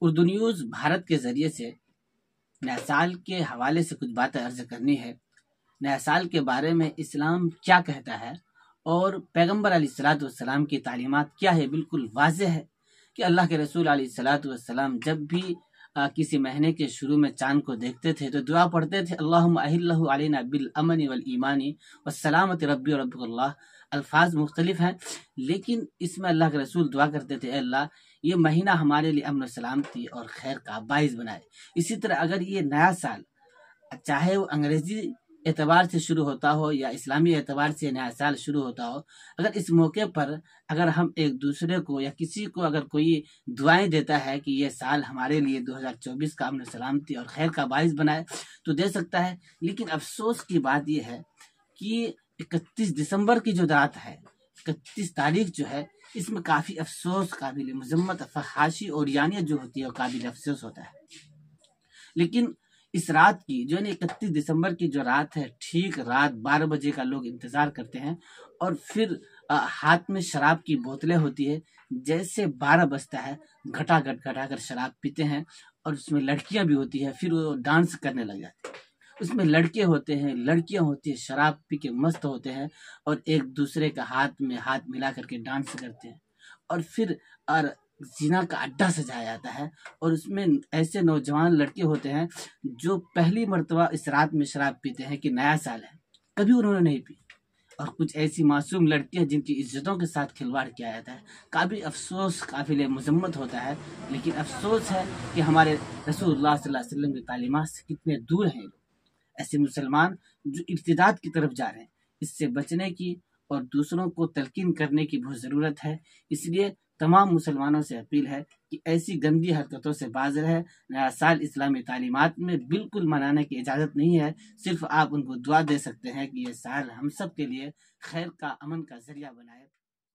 Urdu news Bharat کے ذریعے سے نیا سال کے حوالے سے کچھ باتیں عرض کرنی ہے۔ نیا سال کے بارے میں اسلام کیا کہتا ہے اور پیغمبر علیہ الصلوۃ والسلام کی تعلیمات کیا ہے۔ بالکل واضح ہے کہ اللہ کے رسول علیہ الصلوۃ والسلام جب بھی کسی مہینے کے شروع میں چاند کو دیکھتے تھے تو دعا پڑھتے تھے، اللہم اہلہ علینا بالامن والایمان والسلامت ربی و ربک اللہ۔ الفاظ مختلف ہیں لیکن اس میں اللہ کے رسول دعا کرتے تھے، اے اللہ یہ مہینہ ہمارے لیے امن و سلامتی اور خیر کا باعث بنائے۔ اسی طرح اگر یہ نیا سال چاہے وہ انگریزی اعتبار سے شروع ہوتا ہو یا اسلامی اعتبار سے نیا سال شروع ہوتا ہو، اگر اس موقع پر اگر ہم ایک دوسرے کو یا کسی کو اگر کوئی دعائیں دیتا ہے کہ یہ سال ہمارے لیے 2024 کا امن و سلامتی اور خیر کا باعث بنائے تو دے سکتا ہے۔ لیکن افسوس کی بات یہ ہے کہ 31 دسمبر کی جو رات ہے، 31 تاریخ جو ہے، اس میں کافی افسوس، قابل مذمت، فحاشی اور یانیت جو ہوتی ہے وہ قابل افسوس ہوتا ہے۔ لیکن اس رات کی جو 31 دسمبر کی جو رات ہے، ٹھیک رات 12 بجے کا لوگ انتظار کرتے ہیں اور پھر ہاتھ میں شراب کی بوتلیں ہوتی ہے، جیسے 12 بجتا ہے گھٹا کر شراب پیتے ہیں اور اس میں لڑکیاں بھی ہوتی ہیں، پھر وہ ڈانس کرنے لگ جاتے ہیں۔ اس میں لڑکے ہوتے ہیں، لڑکیاں ہوتی ہیں، شراب پی کے مست ہوتے ہیں اور ایک دوسرے کا ہاتھ میں ہاتھ ملا کر کے ڈانس کرتے ہیں اور پھر زنا کا اڈا سجایا جاتا ہے۔ اور اس میں ایسے نوجوان لڑکے ہوتے ہیں جو پہلی مرتبہ اس رات میں شراب پیتے ہیں کہ نیا سال ہے، کبھی انہوں نے نہیں پی، اور کچھ ایسی معصوم لڑکیاں جن کی عزتوں کے ساتھ کھلواڑ کیا جاتا ہے۔ قابل افسوس، قابل مذمت ہوتا ہے، لیکن افسوس ہے کہ ہمارے رسول اللہ صلی اللہ علیہ وسلم کی تعلیمات سے کتنے دور ہیں لوگ۔ ایسے مسلمان جو ارتداد کی طرف جا رہے ہیں، اس سے بچنے کی اور دوسروں کو تلقین کرنے کی بہت ضرورت ہے۔ اس لیے تمام مسلمانوں سے اپیل ہے کہ ایسی گندی حرکتوں سے باز رہے۔ نیا سال اسلامی تعلیمات میں بالکل منانے کی اجازت نہیں ہے، صرف آپ ان کو دعا دے سکتے ہیں کہ یہ سال ہم سب کے لیے خیر کا، امن کا ذریعہ بنائے۔